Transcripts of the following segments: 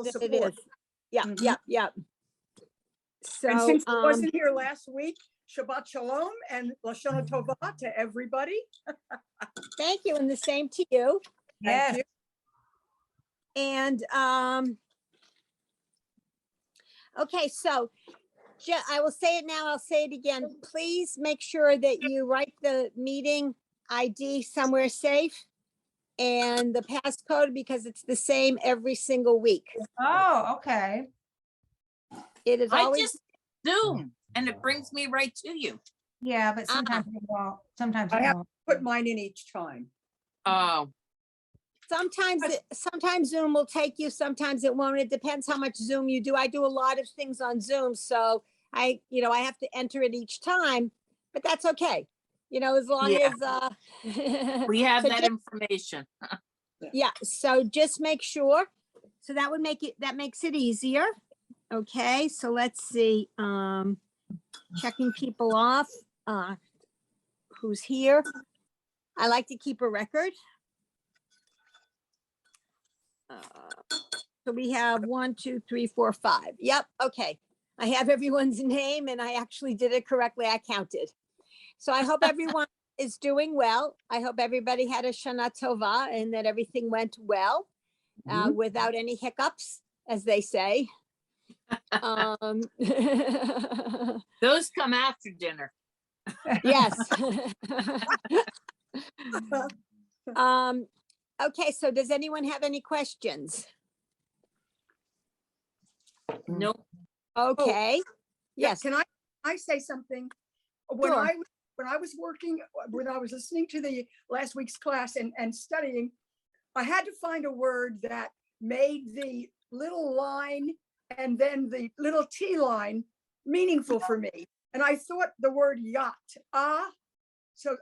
technical It support. is. Yeah, Mhm. yeah, yeah. And So, since I wasn't here last week, Shabbat Shalom and Lashon Tova to everybody. thank you, and the same to you. Thank you. And, okay, so I will say it now, I'll say it again. Please make sure that you write the meeting ID somewhere safe and the passcode, because it's the same every single week. Oh, okay. It is I always, just Zoom and it brings me right to you. Yeah, but sometimes it won't. Sometimes I it have won't. Put mine in each time. Oh, sometimes Zoom will take you, sometimes it won't. It depends how much Zoom you do. I do a lot of things on Zoom, so I have to enter it each time, but that's okay. As long Yeah. as, we have So that just- information. yeah, so just make sure. So that makes it easier. Okay, so let's see, checking people off, who's here. I like to keep a record. So we have 1, 2, 3, 4, 5. Yep, okay. I have everyone's name and I actually did it correctly. I counted. So I hope everyone is doing well. I hope everybody had a Shana Tova and that everything went well, without any hiccups, as they say. Those come after dinner. Yes. Okay, so does anyone have any questions? Nope. Okay. Yeah, Yes, Can I say something? When Sure. I was listening to the last week's class and studying, I had to find a word that made the little line and then the little T line meaningful for me. And I thought the word yacht. So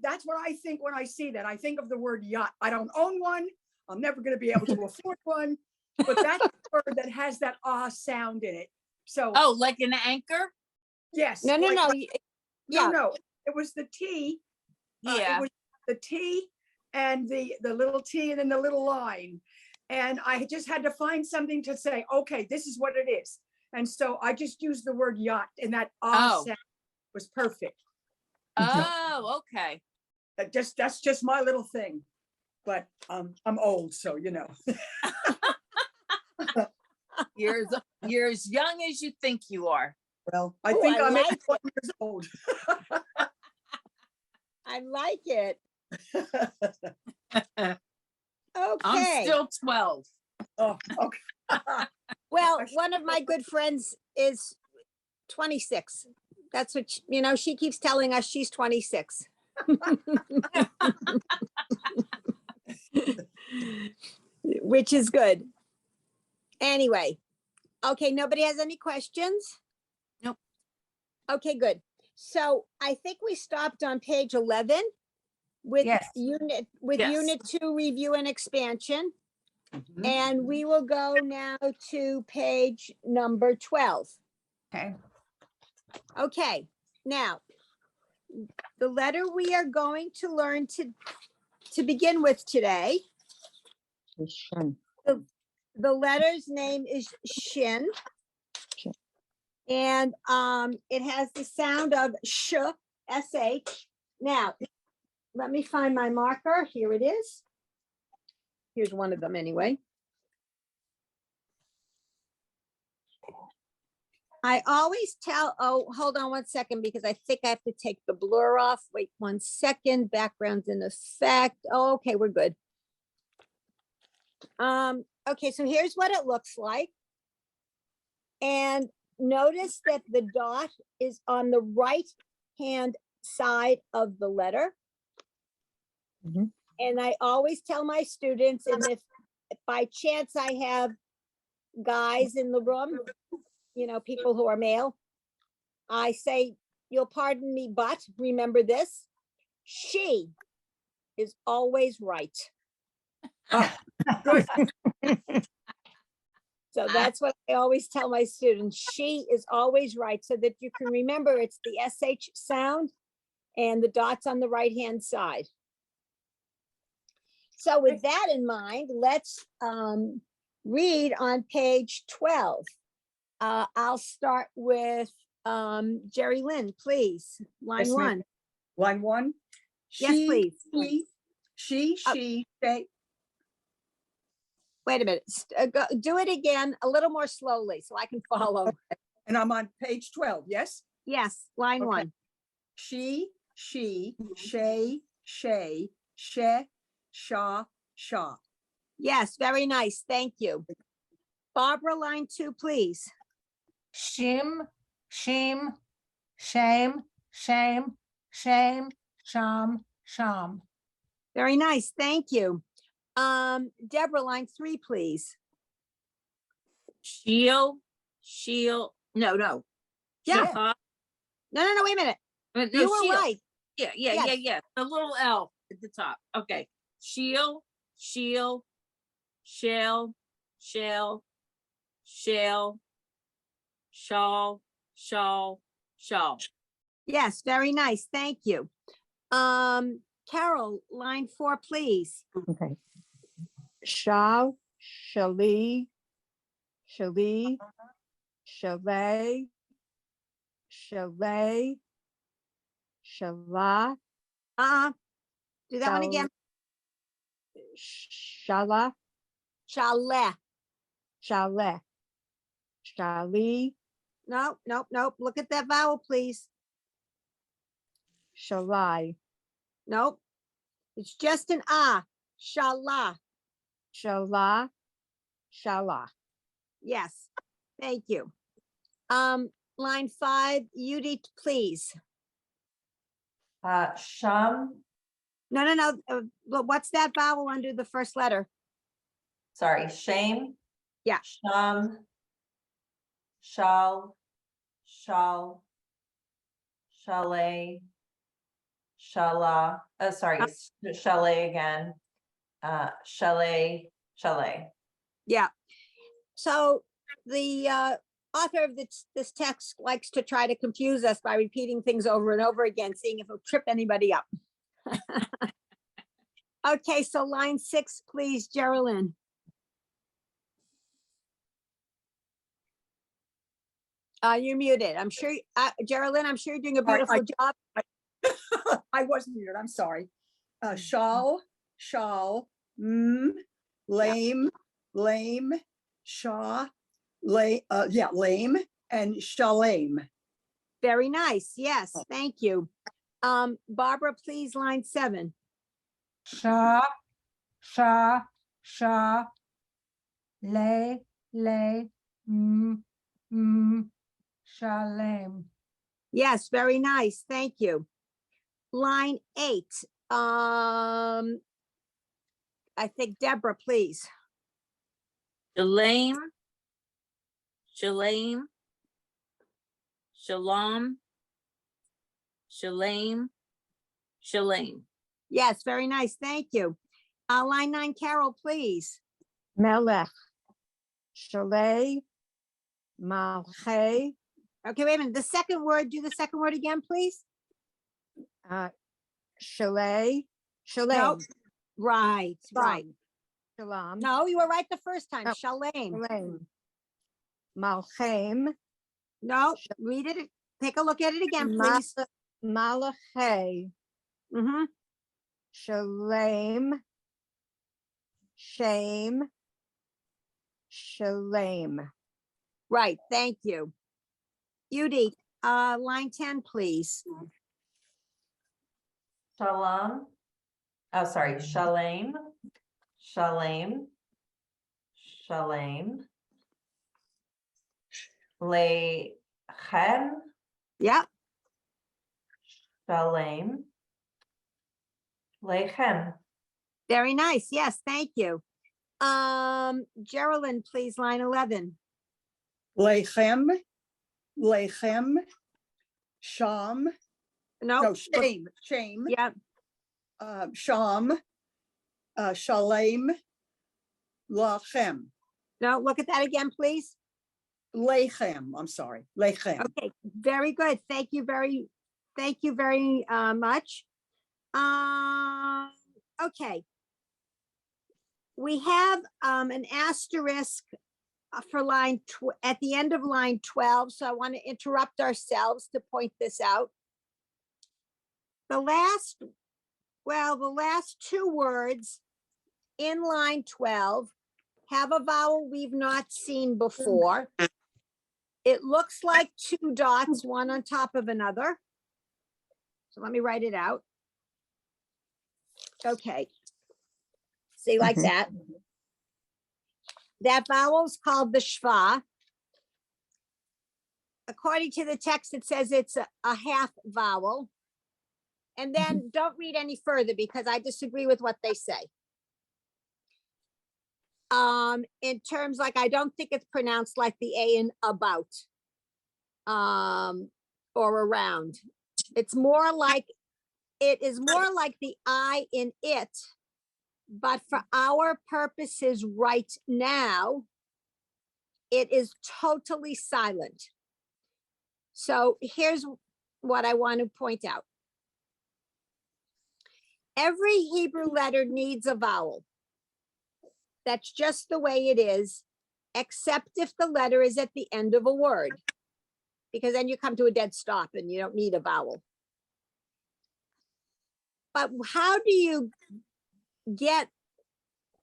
that's what I think when I see that. I think of the word yacht. I don't own one. I'm never going to be able to afford one, but that's a word that has that sound in it. So Oh, like an anchor? yes. no, like- no, yeah. No, it was the T. Yeah. It was the T and the little T and then the little line. And I just had to find something to say, okay, this is what it is. And so I just used the word yacht and that sound was perfect. Oh, okay. That's just my little thing. But I'm old, so You're as young as you think you are. Well, I Oh, think I I'm like 81 years old. I like it. I'm Okay. still 12. Oh, okay. Well, one of my good friends is 26. That's what, she keeps telling us she's 26. Which is good. Anyway, okay, nobody has any questions? Nope. Okay, good. So I think we stopped on page 11 with Yes. unit Yes. 2 review and expansion. Mhm. And we will go now to page number 12. Okay. Okay, now, the letter we are going to learn to begin with today, the letter's name is Shin. And it has the sound of sh, sh. Now, let me find my marker. Here it is. Here's one of them anyway. I always tell, hold on 1 second, because I think I have to take the blur off. Wait 1 second, background's in effect. Oh, okay, we're good. Okay, so here's what it looks like. And notice that the dot is on the right-hand side of the letter. Mhm. And I always tell my students, and if by chance I have guys in the room, people who are male, I say, you'll pardon me, but remember this, she is always right. Good. So that's what I always tell my students. She is always right, so that you can remember it's the SH sound and the dots on the right-hand side. So with that in mind, let's read on page 12. I'll start with Jerry Lynn, please. Line Yes, ma'am. 1. Line 1. Yes, She, please. she, they. Wait a minute. Do it again a little more slowly so I can follow. And I'm on page 12, yes? Yes, line Okay. 1. She, shay, she, sha, sha. Yes, very nice. Thank you. Barbara, line 2, please. Shim, shim, shame, shame, shame, sham, sham. Very nice. Thank you. Deborah, line 3, please. Shield, no. Yeah. Shah- No, wait a minute. no, You were shield. right. Yeah. The little L at the top. Okay. Shield, shell, shawl, shawl. Yes, very nice. Thank you. Carol, line 4, please. Okay. Shall, chalet, chalet, chalet, chalet, shala, Do that one Shall- again. shala, Chalet. chalet, chalet, No. Look at that vowel, please. shalai, Nope. It's just an ah. Shala. shala, shala. Yes. Thank you. Line 5, Yudi, please. Sham, No. What's that vowel under the first letter? sorry, shame. Yeah. Sham, shall, chalet, shala, sorry, chalet again. Chalet. Yeah. So the author of this text likes to try to confuse us by repeating things over and over again, seeing if it'll trip anybody up. Okay, so line 6, please, Geraldine. You're muted. I'm sure, Geraldine, I'm sure you're doing a I- beautiful job. I was muted, I'm sorry. Shawl, lame, shaw, lame, and shalame. Very nice. Yes, thank you. Barbara, please, line 7. Sha, lay, shalem. Yes, very nice. Thank you. Line 8. I think Deborah, please. Shalom, shalom. Yes, very nice. Thank you. Line 9, Carol, please. Melech, chalet, malche, Okay, wait a minute. The second word, do the second word again, please. chalet, chalet, Nope. Right. shalom, No, you were right the first time. Oh. Shalem. shalem, malchem, No, read it. Take a look at it again, please. malache, Mm-hmm. shalem, shame, shalem, Right. Thank you. Judy, line 10, please. Shalom. Oh, sorry, shalem. Lechem, Yep. shalem. Lechem. Very nice. Yes, thank you. Geraldine, please, line 11. Lechem, sham, No. no, shame, Yep. sham, shalem, lachem, No, look at that again, please. lechem, I'm sorry, lechem. Okay, very good. Thank you very much. Okay. we have an asterisk for at the end of line 12, so I want to interrupt ourselves to point this out. The last two words in line 12 have a vowel we've not seen before. It looks like two dots, one on top of another. So let me write it out. Okay. See, like that. That vowel's called the schwa. According to the text, it says it's a half vowel. And then don't read any further because I disagree with what they say. In terms like, I don't think it's pronounced like the A in about, or around. It is more like the I in it, but for our purposes right now, it is totally silent. So here's what I want to point out. Every Hebrew letter needs a vowel. That's just the way it is, except if the letter is at the end of a word, because then you come to a dead stop and you don't need a vowel. But how do you get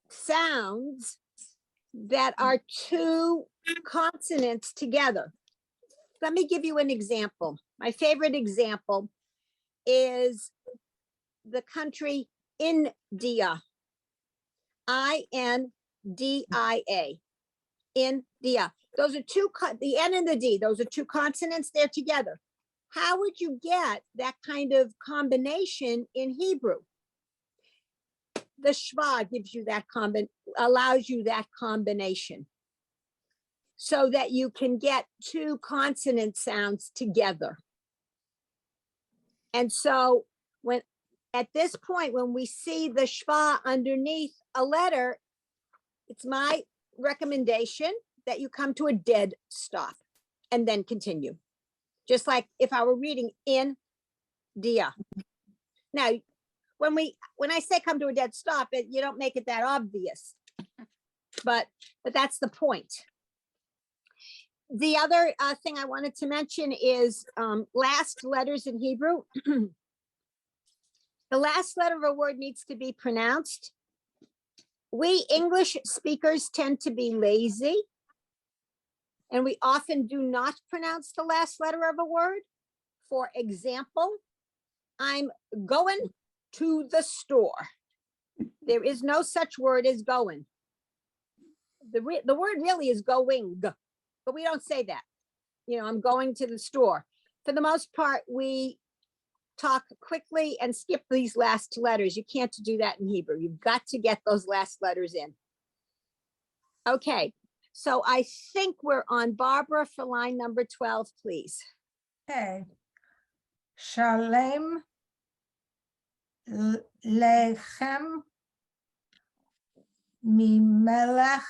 sounds that are two consonants together? Let me give you an example. My favorite example is the country India. I-N-D-I-A. India. Those are two, the N and the D, those are two consonants, they're together. How would you get that kind of combination in Hebrew? The schwa gives you that allows you that combination so that you can get two consonant sounds together. And so at this point, when we see the schwa underneath a letter, it's my recommendation that you come to a dead stop and then continue. Just like if I were reading India. Now, when I say come to a dead stop, you don't make it that obvious, but that's the point. The other thing I wanted to mention is last letters in Hebrew. The last letter of a word needs to be pronounced. We English speakers tend to be lazy, and we often do not pronounce the last letter of a word. For example, I'm going to the store. There is no such word as going. The word really is going, but we don't say that. You know, I'm going to the store. For the most part, we talk quickly and skip these last letters. You can't do that in Hebrew. You've got to get those last letters in. Okay, so I think we're on Barbara for line number 12, please. Okay. Shalem lechem mimelech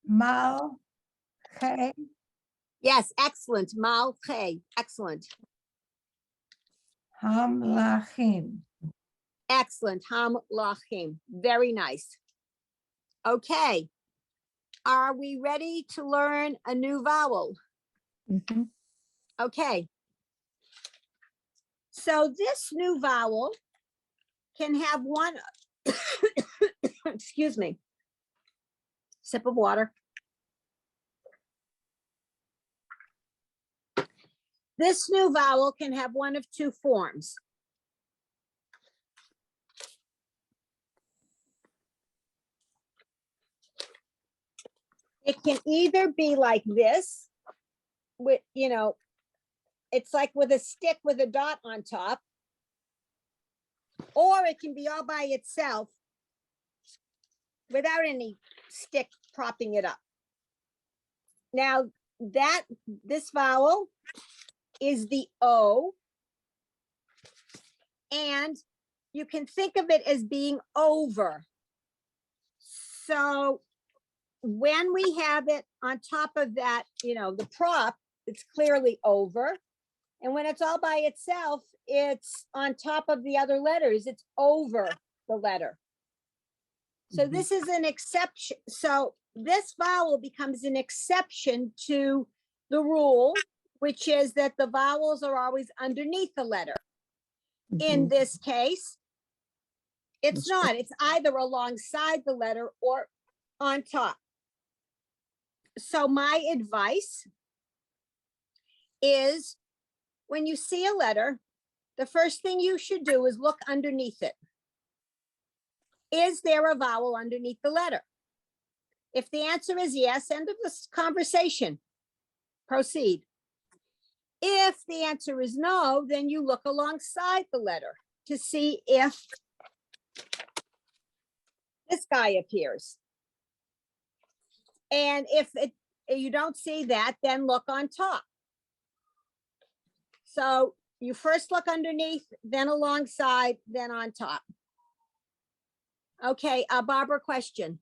malchei. Yes, excellent. Malchei, excellent. Hamlachim. Excellent. Hamlachim. Very nice. Okay. Are we ready to learn a new vowel? Okay. So this new vowel can have one, excuse me, sip of water. This new vowel can have one of two forms. It can either be like this, with, you know, it's like with a stick with a dot on top, or it can be all by itself without any stick propping it up. Now this vowel is the O, and you can think of it as being over. So when we have it on top of that, you know, the prop, it's clearly over. And when it's all by itself, it's on top of the other letters. It's over the letter. So this is an exception. So this vowel becomes an exception to the rule, which is that the vowels are always underneath the letter. In this case, it's not. It's either alongside the letter or on top. So my advice is when you see a letter, the first thing you should do is look underneath it. Is there a vowel underneath the letter? If the answer is yes, end of this conversation. Proceed. If the answer is no, then you look alongside the letter to see if this guy appears. And if you don't see that, then look on top. So you first look underneath, then alongside, then on top. Okay, Barbara, question.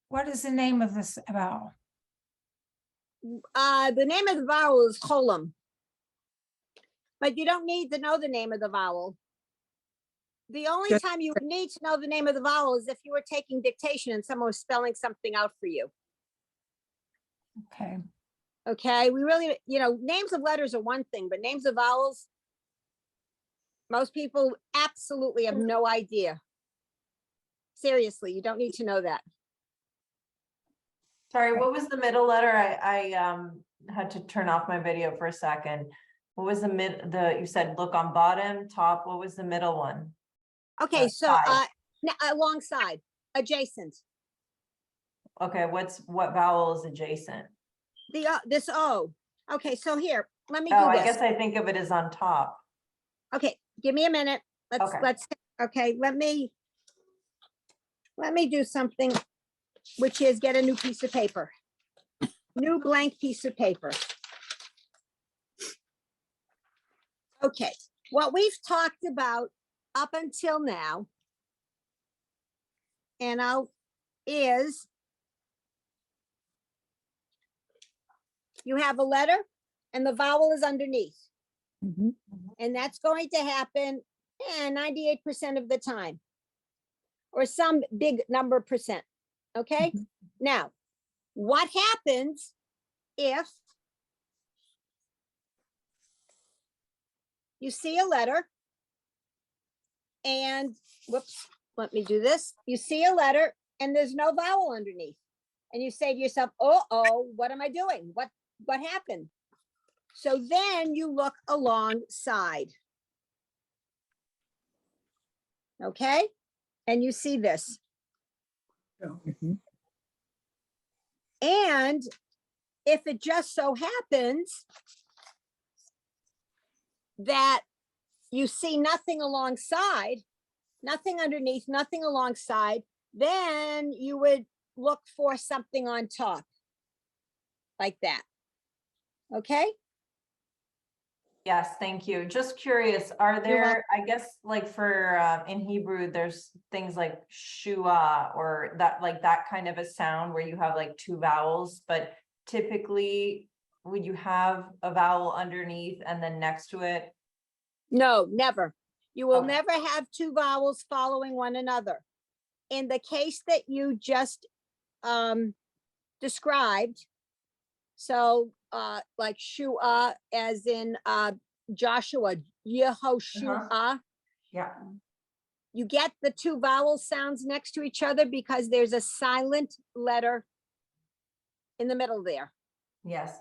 What is the name of this vowel? The name of the vowel is cholam. But you don't need to know the name of the vowel. The only Good. time you would need to know the name of the vowel is if you were taking dictation and someone was spelling something out for you. Okay, Okay, we really, names of letters are one thing, but names of vowels, most people absolutely have no idea. Seriously, you don't need to know that. Sorry, what was the middle letter? I had to turn off my video for a second. What was you said look on bottom, top, what was the middle one? Okay, so Side. alongside, adjacent, Okay, what vowel is adjacent? this O. Okay, so here, let me Oh, do I this. guess I think of it as on top. Okay, give me a minute. Okay. Let me do something, which is get a new piece of paper. New blank piece of paper. Okay, what we've talked about up until now is you have a letter and the vowel is underneath. And that's going to happen 98% of the time, or some big number percent. Okay. Now, what happens if you see a letter and, whoops, let me do this. You see a letter and there's no vowel underneath. And you say to yourself, oh, what am I doing? What happened? So then you look alongside. Okay? And you see this. And if it just so happens that you see nothing alongside, nothing underneath, nothing alongside, then you would look for something on top like that. Okay? Yes, thank you. Just curious, are You're there, I guess, like for in Hebrew, there's things like shua or that kind of a sound where you have like two vowels, but typically would you have a vowel underneath and then next to it? No, never. You will Okay. never have two vowels following one another. In the case that you just described, so like shua as in Joshua, Yehoshua, Yeah, you get the two vowel sounds next to each other because there's a silent letter in the middle there. yes,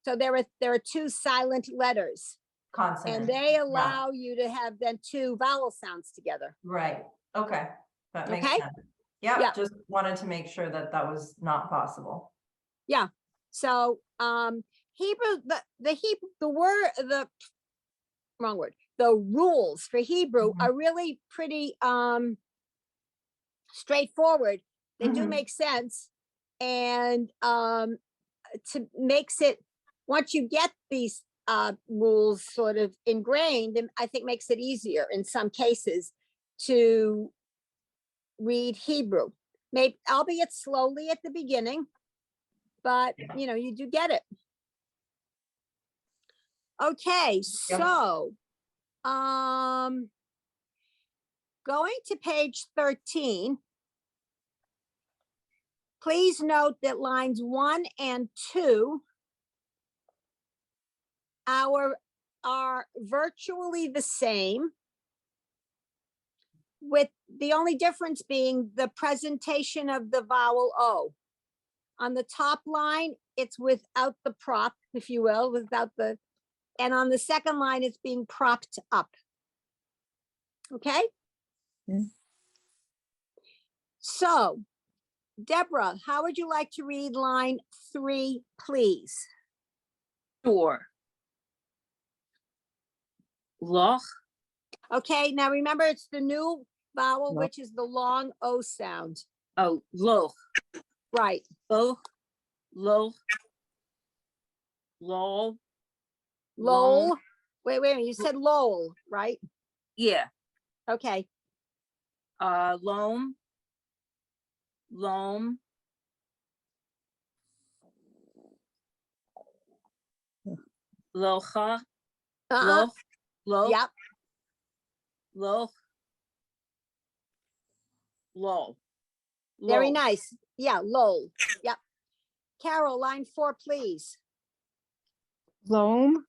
So there are two silent letters, consonant. and they Yeah. allow you to have then two vowel sounds together. Right, okay, that makes Okay. sense. Yeah, Yeah. just wanted to make sure that that was not possible. So Hebrew, the rules for Hebrew Mhm. are really pretty straightforward. They do Mhm. make sense. And makes it, once you get these rules sort of ingrained, and I think makes it easier in some cases to read Hebrew. Maybe, albeit slowly at the beginning, but Yeah. you do get it. Okay, so, going to page 13. Please note that lines 1 and 2 are virtually the same, with the only difference being the presentation of the vowel O. On the top line, it's without the prop, if you will, and on the second line, it's being propped up. Okay? Mm. So, Deborah, how would you like to read line 3, please? Sure. Loch, Okay, now remember, it's the new vowel, No. which is the long O sound. oh, loch, Right. loch, loch, lol, Lol. Lol. Wait, a minute, you said lol, right? yeah, Okay. loam, loam, locha, Uh-uh. loch, loch, Yep. loch, lol. Very lol. nice. Yeah, lol. Yep. Carol, line 4, please. Loam,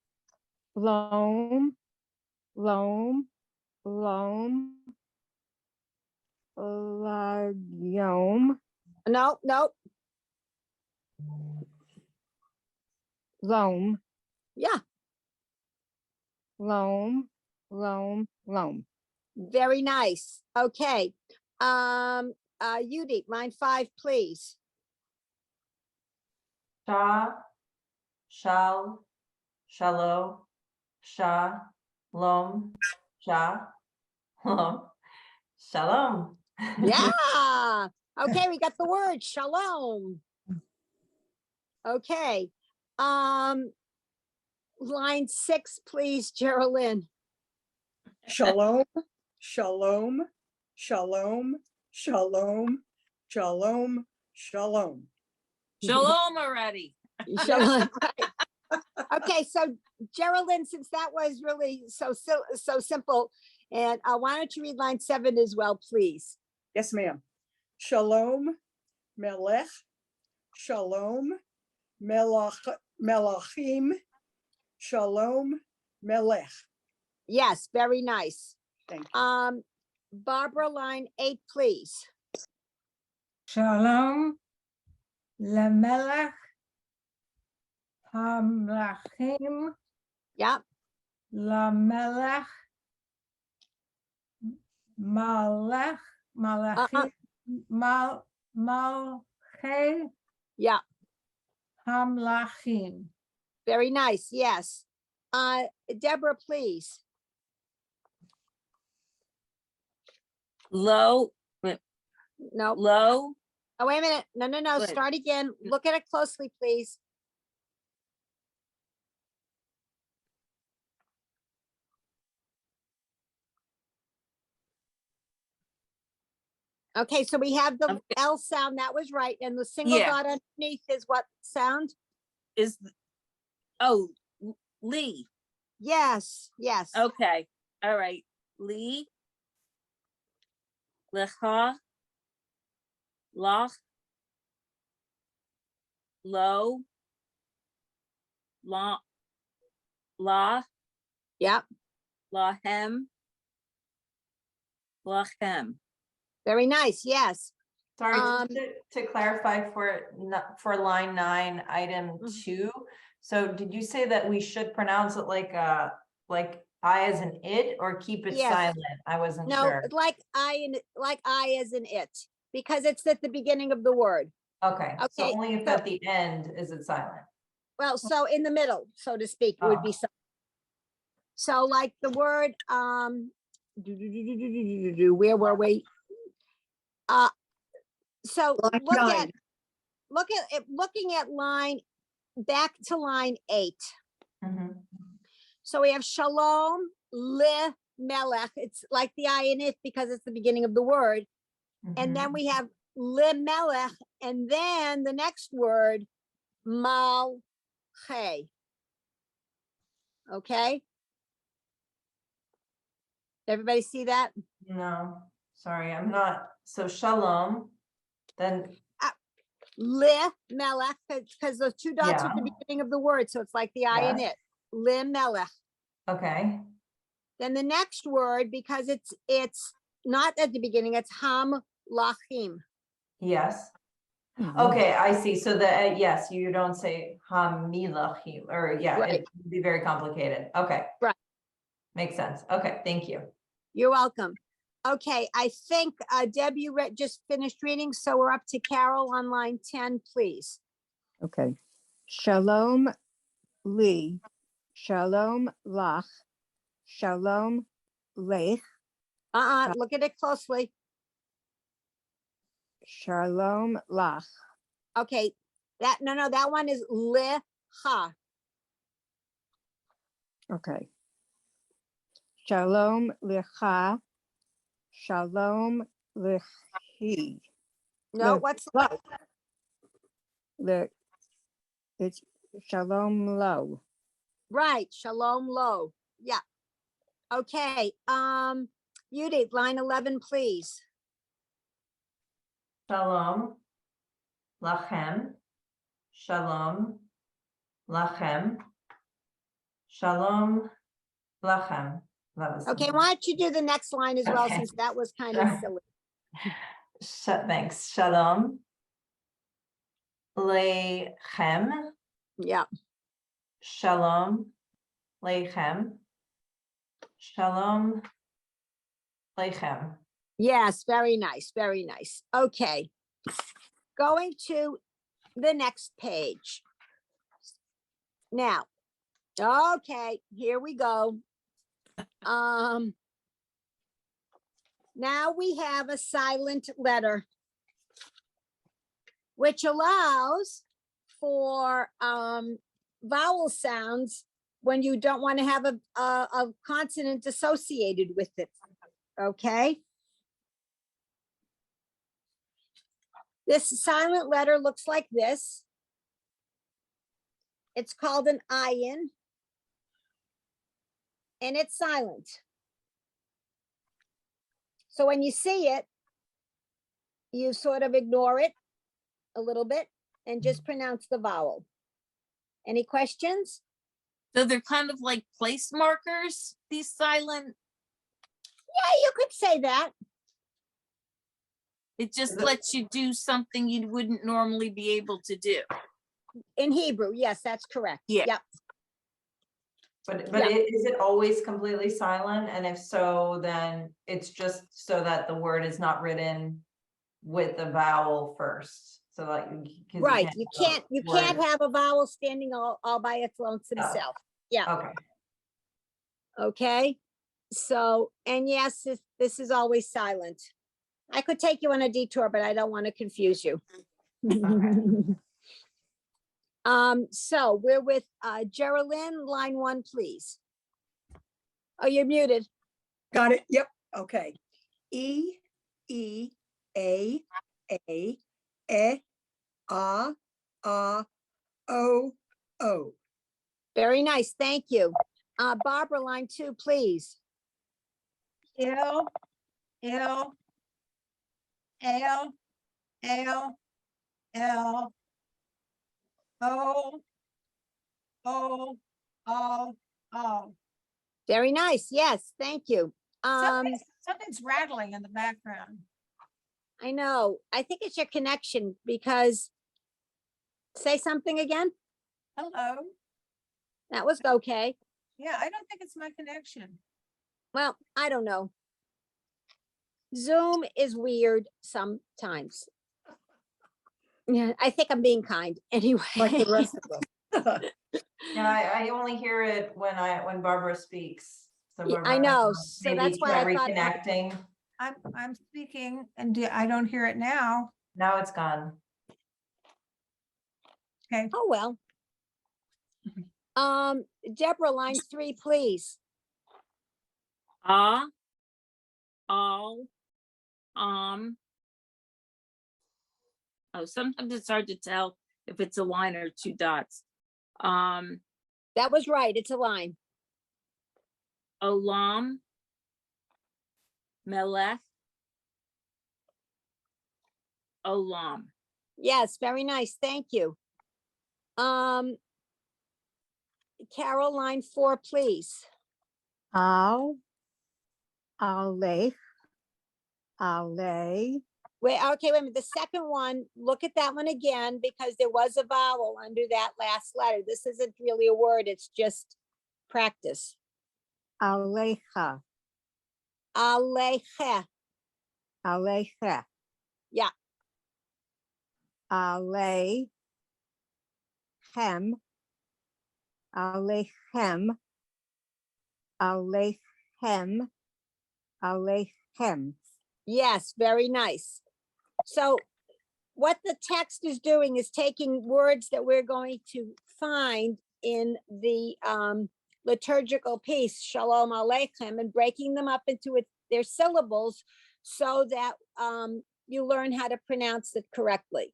loam, loam, loam, legume, No, no. loam, Yeah, loam, loam, loam. very nice. Okay. Yudi, line 5, please. Sha, shal, shallow, sha, lom, sha, lom, shalom. Yeah. Okay, we got the word shalom. Okay. Line 6, please, Geraldine. Shalom, shalom, shalom, shalom, shalom, shalom. Shalom already. Shalom. Okay, so Geraldine, since that was really so simple, and why don't you read line 7 as well, please? Yes, ma'am. Shalom, melech, shalom, melachim, shalom, melech. Yes, very nice. Thank you. Barbara, line 8, please. Shalom, lemelech, hamlachim, Yep. lamelech, malech, malachim, malche, Yeah, hamlachim. very nice. Yes. Deborah, please. Low, No. low, Oh, wait a minute. No. Wait. Start again. Look at it closely, please. Okay, so we have the Okay. L sound. That was right. And the single Yeah. dot underneath is what sound? is, oh, Lee. Yes, yes. Okay, all right. Lee. Lecha. Loch. Low. La. La. Yep, Lahem. Lachem. very nice. Yes. Sorry, Um, just to clarify for line 9, item Mhm. 2. So did you say that we should pronounce it like I as an it, or keep it Yes. silent? I wasn't No, sure. like I as in it, because it's at the beginning of the word. Okay, so Okay, only if so- at the end is it silent. Well, so in the middle, so to speak, would be Oh. so like the word, where were we? So Line look at, 9. looking at line, back to line 8. Mhm. So we have shalom, le, melech. It's like the I in it because it's the beginning of the word. And then Mhm. we have le melech, and then the next word, mal, Okay? Everybody see that? No, sorry, I'm not. So shalom, then, Le melech, because those two dots are at the Yeah. beginning of the word, so it's like the I in Yes. it. Le melech. okay, Then the next word, because it's not at the beginning, it's ham lachim. yes. Mhm. Okay, I see. So the, yes, you don't say hamilachim, or yeah, Right. it'd be very complicated. Okay. Right. Makes sense. Okay, thank you. You're welcome. Okay, I think Deb, you just finished reading, so we're up to Carol on line 10, please. Okay. Shalom li, shalom lach, shalom lech, Look at it closely. shalom lach. Okay, no, that one is lecha. Okay. Shalom lecha, shalom lechi. No, Le- what's lo. It's shalom lo. right? Shalom lo. Yeah. Okay, Judith, line 11, please. Shalom lachem, shalom lachem, shalom lachem. That was Okay, simple. why don't you do the next line as well, Okay. since that was kind of Sure. silly. Thanks. Shalom lechem, Yeah. shalom lechem, shalom lechem. Yes, very nice, very nice. Okay. Going to the next page. Now, okay, here we go. Now we have a silent letter, which allows for vowel sounds when you don't want to have a consonant associated with it. Okay. This silent letter looks like this. It's called an ayin, and it's silent. So when you see it, you sort of ignore it a little bit and just pronounce the vowel. Any questions? So they're kind of like place markers, these silent, Yeah, you could say that. it just Is it- lets you do something you wouldn't normally be able to do. In Hebrew, yes, that's correct. Yeah. Yep. But Yeah. is it always completely silent? And if so, then it's just so that the word is not written with the vowel first. So like. 'cause Right. You have a can't word- have a vowel standing all by its lonesome Oh. self. Yeah. Okay, Okay. So, and yes, this is always silent. I could take you on a detour, but I don't want to confuse you. So we're with Geraldine, line 1, please. Oh, you're muted. Got it. Yep. Okay. E, A, E, O, O. Very nice. Thank you. Barbara, line 2, please. L, L, L, L, O, O. Very nice. Yes, thank you. Something's rattling in the background. I know. I think it's your connection because say something again. Hello? That was okay. Yeah, I don't think it's my connection. Well, I don't know. Zoom is weird sometimes. Yeah, I think I'm being kind anyway. Like the rest of them. yeah, I only hear it when Barbara speaks. So Yeah, I Barbara, know. So maybe that's why try I thought, reconnecting. I'm speaking and I don't hear it now. Now it's gone. oh, well. Deborah, line 3, please. All, oh, sometimes it's hard to tell if it's a line or 2 dots. That was right. It's a line. Olam, Melech, Olam. Yes, very nice. Thank you. Carol, line 4, please. Al, Aleph, Ale, Wait, okay, wait a minute. The second one, look at that one again because there was a vowel under that last letter. This isn't really a word, it's just practice. Alecha, Aleche. Alecha. Yeah. Alechem, Alechem, Alechem, Alechem. Yes, very nice. So what the text is doing is taking words that we're going to find in the liturgical piece, Shalom Aleichem, and breaking them up into their syllables so that you learn how to pronounce it correctly.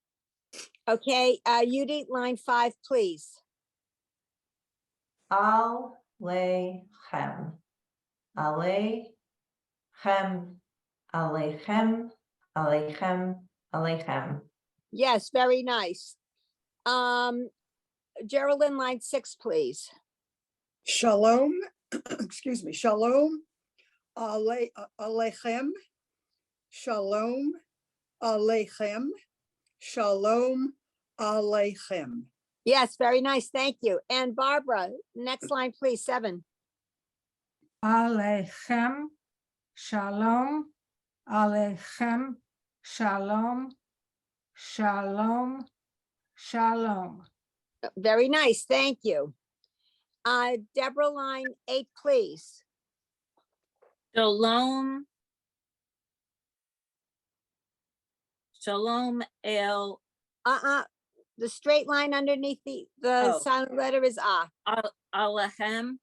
Okay, Yudi, line 5, please. Alechem, Alechem, Alechem, Alechem, Alechem. Yes, very nice. Geraldine, line 6, please. Shalom, excuse me, shalom, aleichem, shalom, aleichem, shalom, aleichem. Yes, very nice. Thank you. And Barbara, next line, please, 7. Alechem, shalom, alechem, shalom, shalom, shalom. Very nice. Thank you. Deborah, line 8, please. Shalom. Shalom El The straight line underneath the Oh. silent letter is Aleichem,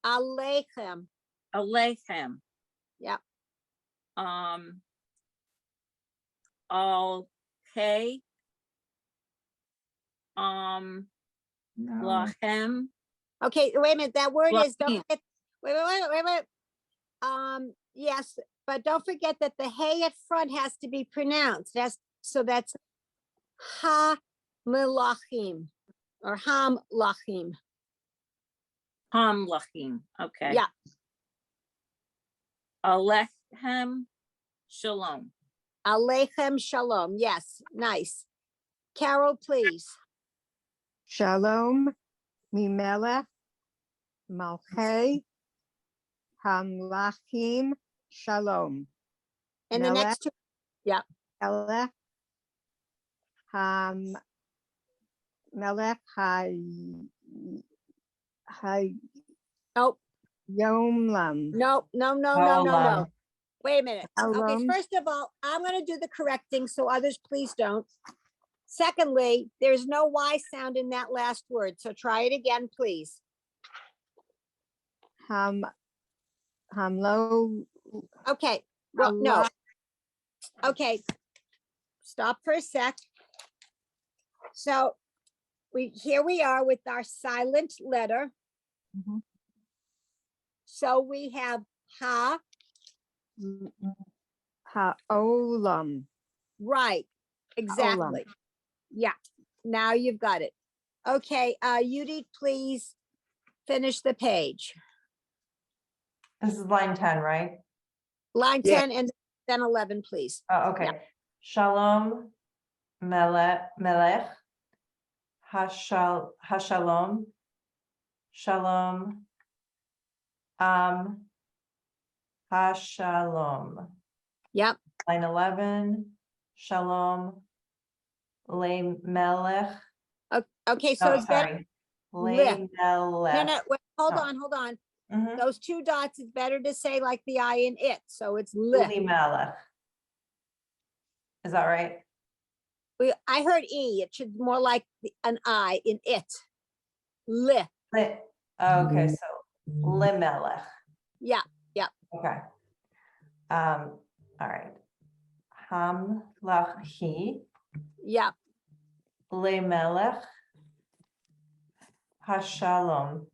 Aleichem. Aleichem. Yep. Al Hey. No, Lachem. Okay, wait a minute. That word is, don't Lachim. forget, wait. Yes, but don't forget that the hey at front has to be pronounced. So that's ha melachim or ham lachim. Hamlachim. Okay. Yeah. Alechem. Shalom. Aleichem shalom. Yes, nice. Carol, please. Shalom, Mimelech, Malchei, Hamlachim, Shalom. And the Melech. next two, Melech, Melech, nope, Yomlam. no. Olam. Wait a minute. Okay, Shalom. first of all, I'm gonna do the correcting, so others please don't. Secondly, there's no Y sound in that last word, so try it again, please. Hamlo. Okay, well, no. Allah. Okay, stop for a sec. So here we are with our silent letter. Mhm. So we have ha, Ha'olam. right, exactly. Yeah, now you've got it. Okay, Yudi, please finish the page. This is line 10, right? Line Yeah. 10 and then 11, please. Oh, okay. Shalom, Melech, Hashalom, Shalom, Hashalom. Yep, Line 11, Shalom, Melech. okay, so Oh, it's better. sorry. Lech. No, Melech. wait, hold Oh. on. Mhm. Those 2 dots, it's better to say like the I in it, so it's lit. Melech. Is that right? I heard E, it should more like an I in it. Lit, Okay, so Limelech. yeah, Okay. All right. Hamlachi, yeah, Limelech, Hashalom.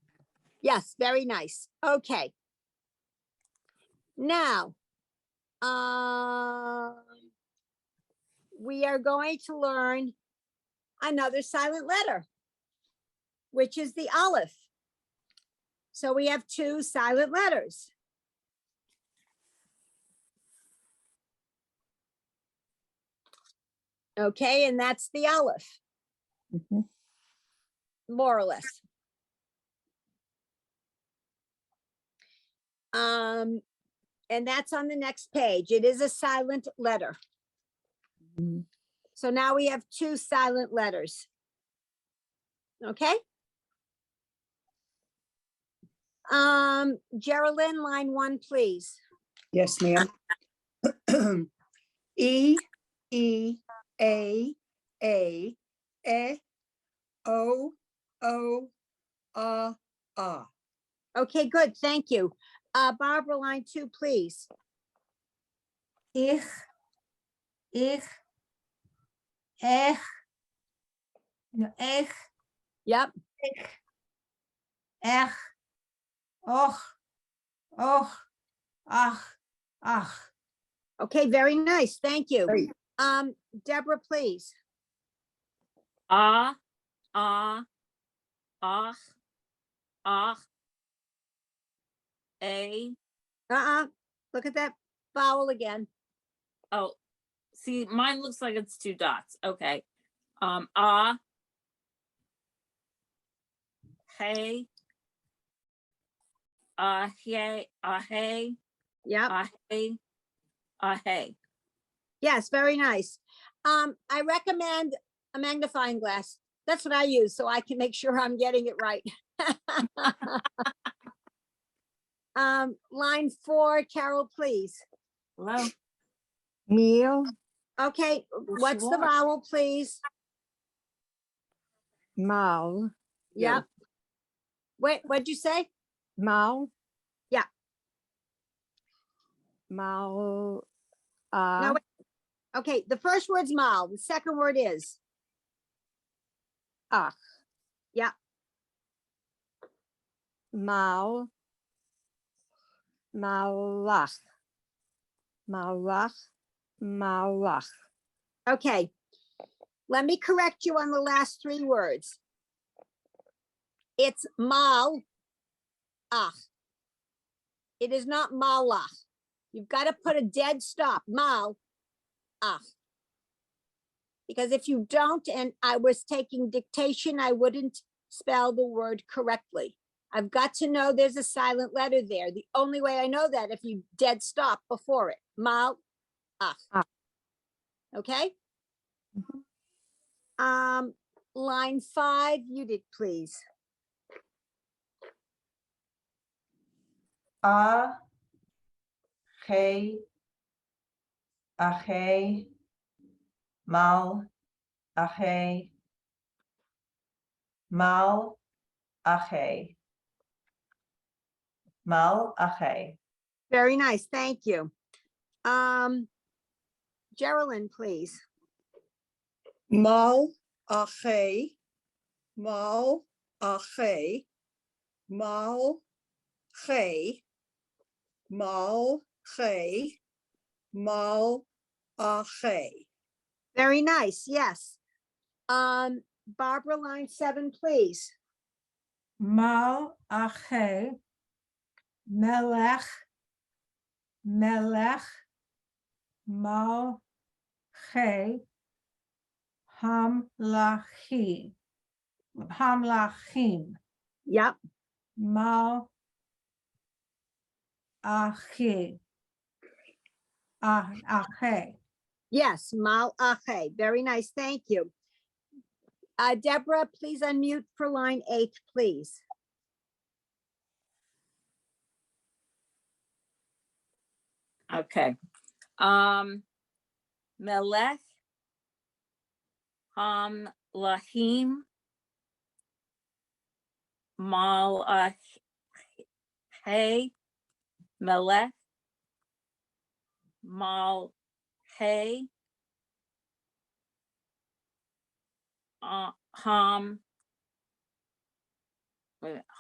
yes, very nice. Okay. Now, we are going to learn another silent letter, which is the Aleph. So we have two silent letters. Okay, and that's the Aleph, Mhm. more or less. And that's on the next page. It is a silent letter. Mhm. So now we have two silent letters. Okay? Geraldine, line 1, please. Yes, ma'am. E, E, A, E, O, A. Okay, good, thank you. Barbara, line 2, please. Ich, no, ich, Yep, ech, och, ach. okay, very nice, thank you. Great. Deborah, please. ah, a. Look at that vowel again. Oh, see, mine looks like it's 2 dots. Okay. Hey. Hey. Hey. Yep, Hey. Hey. yes, very nice. I recommend a magnifying glass. That's what I use, so I can make sure I'm getting it right. Line 4, Carol, please. Hello. Meal, Okay, what's the was. vowel, please? mal, Yep. Wait, what'd you say? mal. Yeah. Mal, No, wait. Okay, the first word's mal, the second word is, ach. Yeah. Mal, malach. Malach, malach. okay. Let me correct you on the last 3 words. It's mal, ach. It is not malach. You've got to put a dead stop, mal, ach. Because if you don't, and I was taking dictation, I wouldn't spell the word correctly. I've got to know there's a silent letter there. The only way I know that if you dead stop before it, mal, ach. Ah. Okay? Mhm. Line 5, you did, please. A, hey, ahe, mal, ahe, mal, ahe, mal, ahe. Very nice, thank you. Geraldine, please. Mal, ache, mal, ache, mal, che, mal, che, mal, ache. Very nice, yes. Barbara, line 7, please. Mal, ache, melech, mal, hamlachim, Yep, mal, ache, ache. yes, mal ache. Very nice, thank you. Deborah, please unmute for line 8, please. Okay. Melech. Lahim. Mal. Hey. Melech. Mal. Hey. Ham.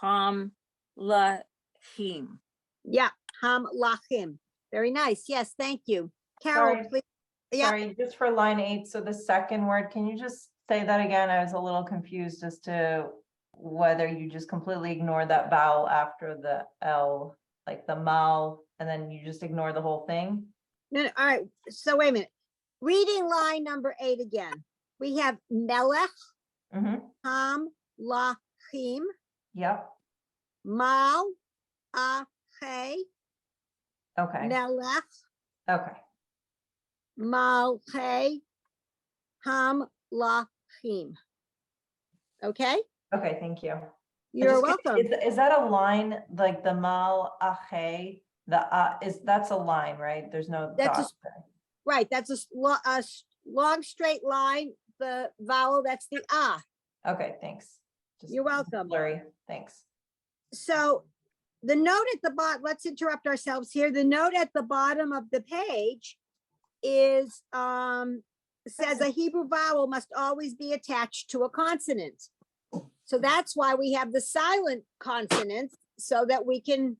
Ham. Lahim. Yeah, ham lachim. Very nice. Yes, thank you. Carol, Sorry. please. Yeah, Sorry, just for line 8, so the second word, can you just say that again? I was a little confused as to whether you just completely ignore that vowel after the L, like the mal, and then you just ignore the whole thing? no, no, all right. So wait a minute. Reading line number 8 again. We have melech, Mm-hmm, ham, lachim, yep, mal, ache, okay, melech, okay, malche, ham, lachim. Okay, okay, thank you. you're Just welcome. Is that a line, like the mal ache, that's a line, right? There's no That's a dot there. Right, that's a long straight line. The vowel, that's the ah. Okay, thanks. Just You're welcome. blurry, thanks. So the note at the bottom, let's interrupt ourselves here. The note at the bottom of the page is, says a Hebrew vowel must always be attached to a consonant. So that's why we have the silent consonants, so that we can,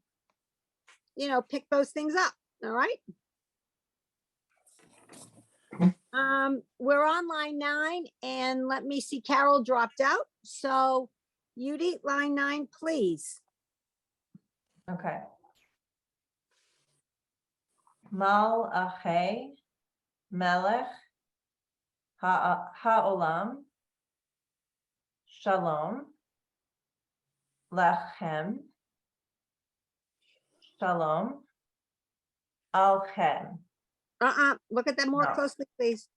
pick those things up. All right. We're on line 9, and let me see, Carol dropped out. So Yudi, line 9, please. Okay. Mal ache, melech, ha'olam, shalom, lechem, shalom, alchem. Look at that more No. closely, please.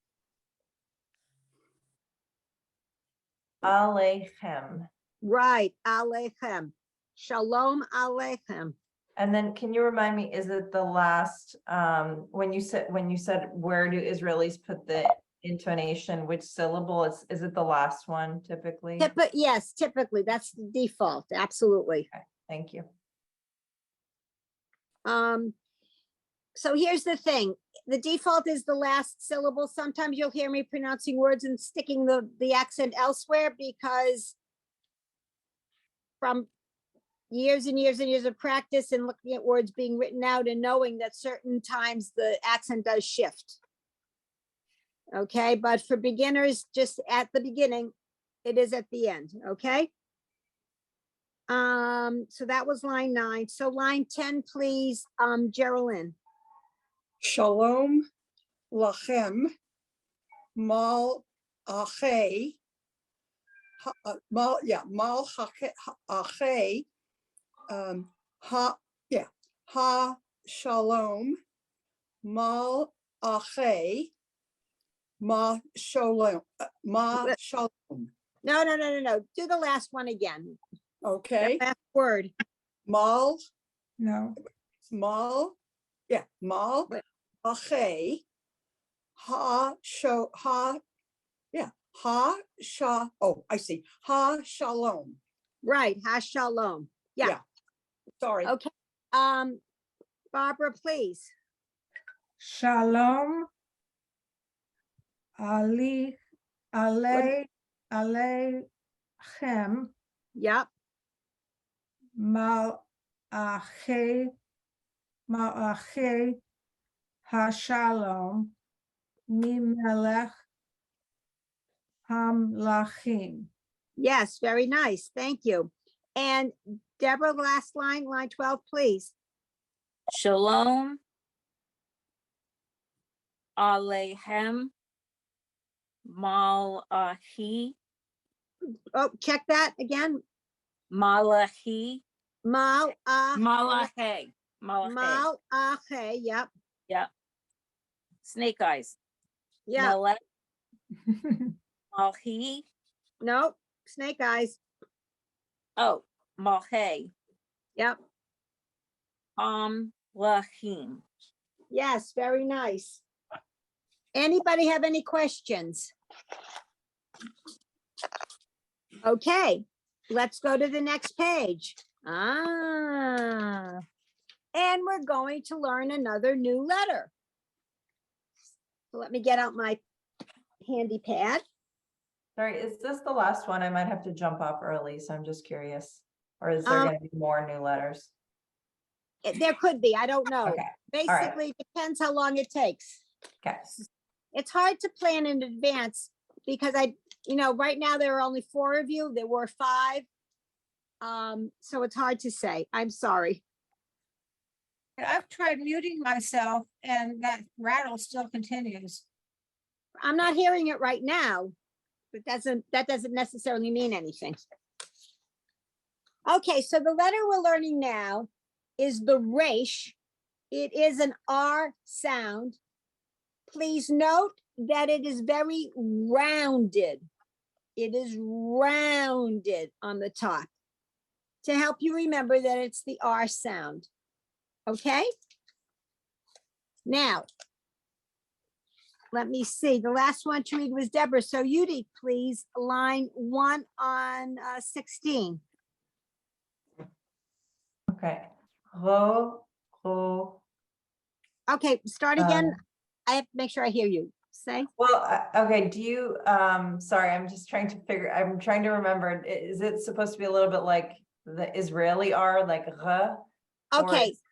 Alechem. Right, Alechem. Shalom Alechem. And then can you remind me, is it the last, when you said where do Israelis put the intonation, which syllable is it the last one typically? Yes, typically, that's the default, absolutely. Thank you. So here's the thing, the default is the last syllable. Sometimes you'll hear me pronouncing words and sticking the accent elsewhere, because from years and years and years of practice and looking at words being written out and knowing that certain times the accent does shift. Okay, but for beginners, just at the beginning, it is at the end, okay? So that was line 9. So line 10, please, Geraldine. Shalom lachem, mal ache, mal ache, ha shalom, mal ache, ma shalom, No. Do the last one again. That Okay, last word. mal, No, mal Wait. ache, ha I see, ha shalom, Right, ha shalom. Yeah. Yeah. sorry. Okay, Barbara, please. shalom, alechem, Yep, malache, hashalom, mimelech, hamlachim. yes, very nice, thank you. And Deborah, last line 12, please. Shalom. Alehem. Malachi. Oh, check that again. Malachi. Mal, Malachi. Malachi. mal, yep, Yep. Snake eyes. yeah, Melech. Malchi. no, snake eyes, Oh, Malche. yep, Lachim. yes, very nice. Anybody have any questions? Okay, let's go to the next page. And we're going to learn another new letter. So let me get out my handy pad. Sorry, is this the last one? I might have to jump off early, so I'm just curious. Or is there Um, gonna be more new letters? There could be, I don't know. Okay, Basically, depends how long it takes. okay. It's hard to plan in advance because right now there are only 4 of you. There were 5. So it's hard to say. I'm sorry. I've tried muting myself and that rattle still continues. I'm not hearing it right now, but that doesn't necessarily mean anything. Okay, so the letter we're learning now is the resh. It is an R sound. Please note that it is very rounded. It is rounded on the top to help you remember that it's the R sound. Okay? Now, let me see. The last one to read was Deborah. So Yudi, please, line 1 on 16. Okay. Ro, ro. Okay, start again. Um, I have to make sure I hear you. Say. Well, okay, do you, sorry, I'm trying to remember, is it supposed to be a little bit like the Israeli R, like r? Or Okay, it's-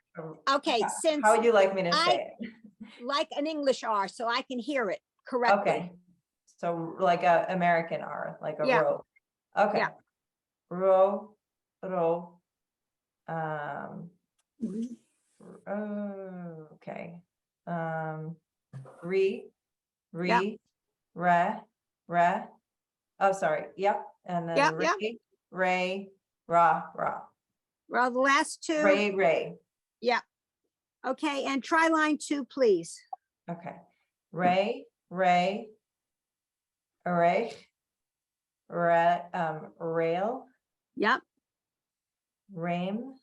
okay, how- since How would you like me to I- say it? like an English R, so I can hear it correctly. Okay, so like a American R, like a Yeah. ro. Okay. Yeah. Ro, ro. Okay. Re, Yeah. re. Oh, sorry. Yep. And Yeah, then yeah. ray, ra. Well, the last 2. Ray. Okay, and try line 2, please. Okay. Ray, array, rail, Yep. rame,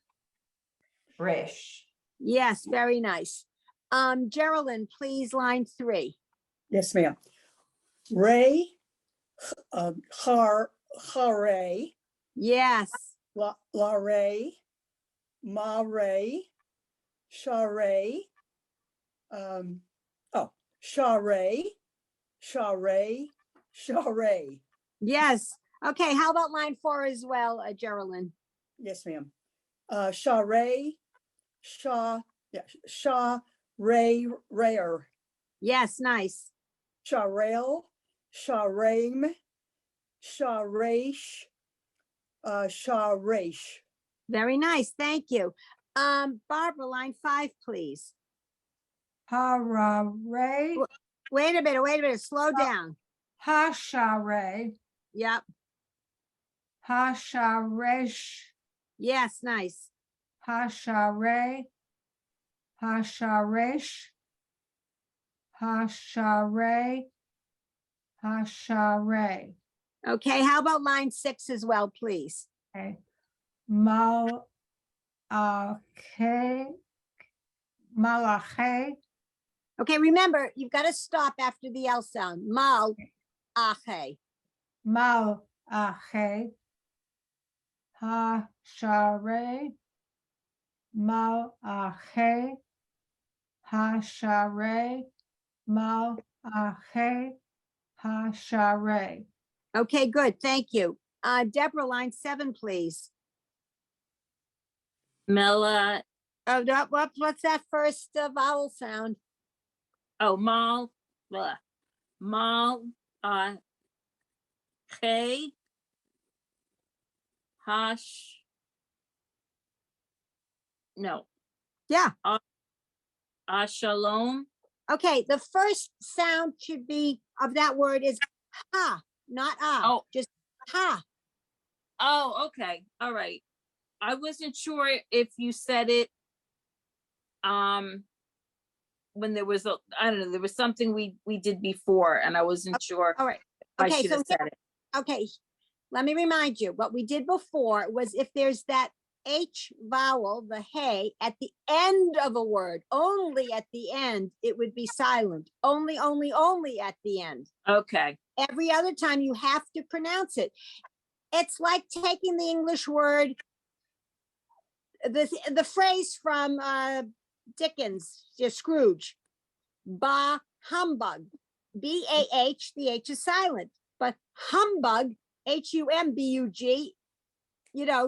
rish. Yes, very nice. Geraldine, please, line 3. Yes, ma'am. Ray, hare, Yes. la ray, ma ray, share, share. Yes. Okay, how about line 4 as well, Geraldine? Yes, ma'am. Share, ray, rare, Yes, nice. sharel, sharame, sharesh, sharesh. Very nice. Thank you. Barbara, line 5, please. Hara, Wait a minute. Slow down. hashare, Yep. hasharesh, Yes, nice. hashare, hasharesh, hashare, hashare. Okay, how about line 6 as well, please? Okay. Mal, malache, Okay, remember, you've got to stop after the L sound. Mal, ache. mal, ache, hashare, mal, ache, hashare, mal, ache, hashare. Okay, good. Thank you. Deborah, line 7, please. Mela, Oh, what's that first vowel sound? oh, mal, blah. Mal, K, hash. No, Yeah. shalom. Okay, the first sound should be of that word is ha, not ah. Oh. Just ha. Oh, okay, all right. I wasn't sure if you said it. When there was I don't know, there was something we did before and I wasn't sure All right. if I Okay, should so have said it. Okay, let me remind you, what we did before was if there's that H vowel, the hey, at the end of a word, only at the end, it would be silent. Only at the end. Okay, Every other time you have to pronounce it. It's like taking the English word, the phrase from Dickens, Scrooge, bah humbug, B-A-H, the H is silent, but humbug, Humbug,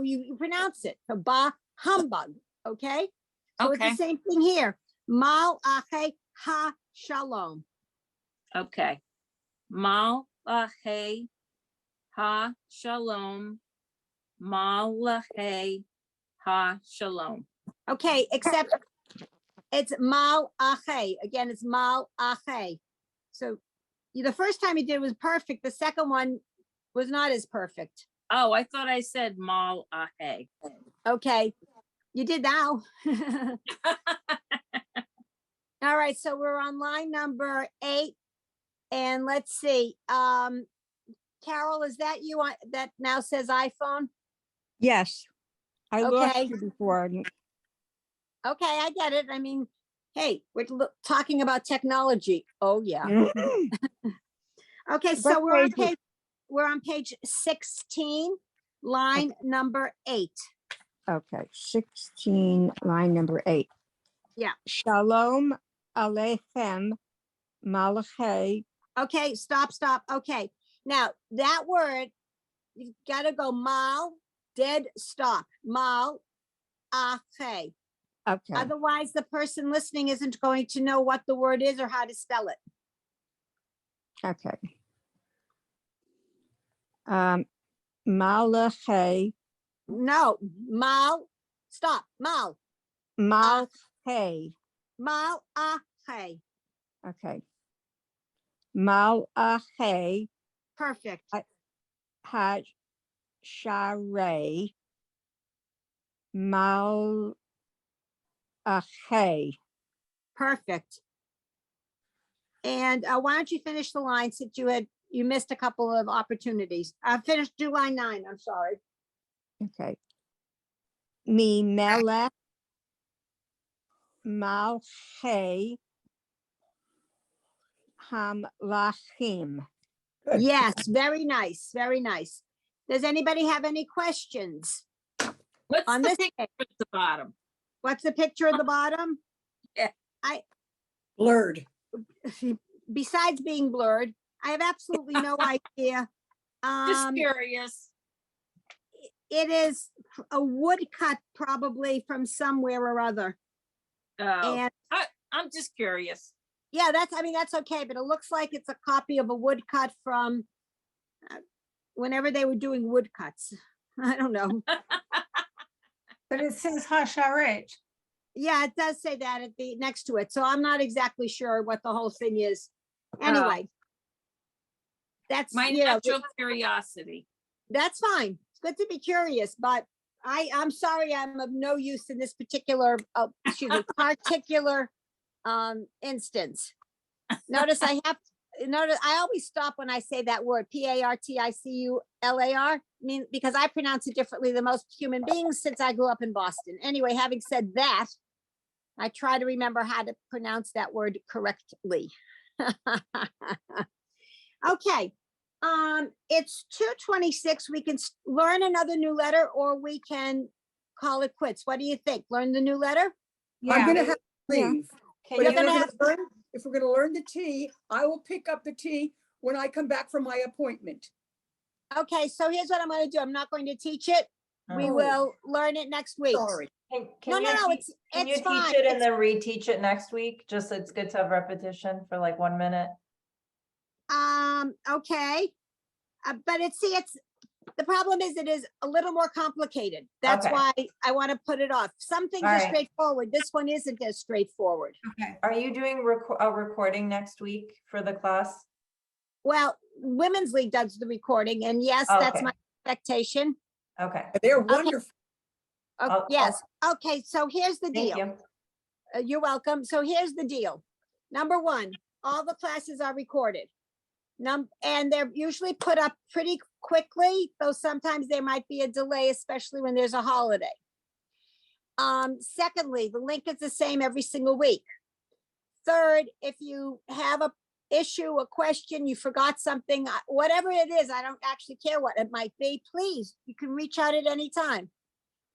you pronounce it, so bah humbug, okay? So it's the Okay, same thing here. Mal ache ha shalom. okay. Malahe ha shalom. Malahe ha shalom. Okay, except it's mal ache. Again, it's mal ache. So the first time you did was perfect. The second one was not as perfect. Oh, I thought I said malahe. Okay, you did now. All right, so we're on line number 8. And let's see, Carol, is that you on that now says iPhone? Yes. I lost Okay. you before. Okay, I get it. I mean, hey, we're talking about technology. Oh, yeah. Okay, so What we're on page is- page, we're on page 16, line number 8. Okay, 16, line number 8. Yeah. Shalom Aleichem Malachi. Okay, stop. Okay, now that word, you've got to go mal, dead stop, mal, ache. Okay, Otherwise, the person listening isn't going to know what the word is or how to spell it. okay. Malachi, No, mal, stop, mal, Malachi. mal, ache. Okay. Malachi Perfect. had Share Malachi. Perfect. And why don't you finish the line since you missed a couple of opportunities. Do line 9, I'm sorry. Okay. Mi melech malchei hamlachim. Good. Yes, very nice, very nice. Does anybody have any questions? What's On the this picture page. at the bottom? What's the picture at the bottom? Blurred. Besides being blurred, I have absolutely no idea. Just curious. It is a woodcut probably from somewhere or other. Oh, And I'm just curious. yeah, that's okay, but it looks like it's a copy of a woodcut from whenever they were doing woodcuts. I don't know. But it says Hasharet. Yeah, it does say that at the next to it. So I'm not exactly sure what the whole thing is. Anyway. That's, My you know, natural curiosity. that's fine. It's good to be curious, but I'm sorry, I'm of no use in this particular, particular instance. Notice I always stop when I say that word, Particular, because I pronounce it differently than most human beings since I grew up in Boston. Anyway, having said that, I try to remember how to pronounce that word correctly. Okay, it's 2:26. We can learn another new letter or we can call it quits. What do you think? Learn the new letter? I'm Yeah, gonna have to Yeah. leave. Can But You're if you, gonna we're have- gonna learn- if we're gonna learn the T, I will pick up the T when I come back from my appointment. Okay, so here's what I'm gonna do. I'm not going to teach it. We Oh. will learn it next week. Sorry. can No, you no, teach- can you it's fine. teach it and It's- then reteach it next week? Just it's good to have repetition for like 1 minute. Okay. But it's the problem is it is a little more complicated. That's Okay. why I want to put it off. Some things All are right. straightforward. This one isn't as straightforward. okay. Are you doing a recording next week for the class? Well, Women's League does the recording, and yes, that's Okay. my expectation. Okay, They're wonderful. Yes. Okay, so here's the thank deal. you. You're welcome. So here's the deal. Number 1, all the classes are recorded. And they're usually put up pretty quickly, though sometimes there might be a delay, especially when there's a holiday. Secondly, the link is the same every single week. Third, if you have a issue, a question, you forgot something, whatever it is, I don't actually care what it might be, please, you can reach out at any time.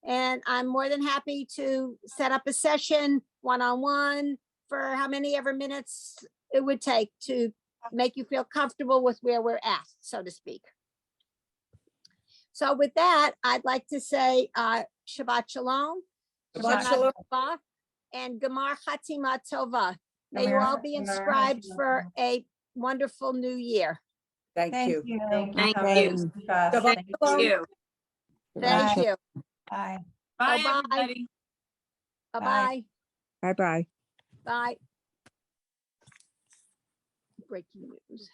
And I'm more than happy to set up a session one-on-one for how many ever minutes it would take to make you feel comfortable with where we're at, so to speak. So with that, I'd like to say Shabbat Shalom. Shabbat shalom. Tova, and Gamar Chatima Tova. May you Gamar all be Chatima inscribed Tova. for a wonderful new year. Thank Thank you. you. Thank you. Thank Have a you. good fast. Shabbat Thank shalom. you. You. Thank Bye. you. Bye. Bye, Bye-bye. everybody. Bye-bye. Bye-bye. Bye. Breaking news.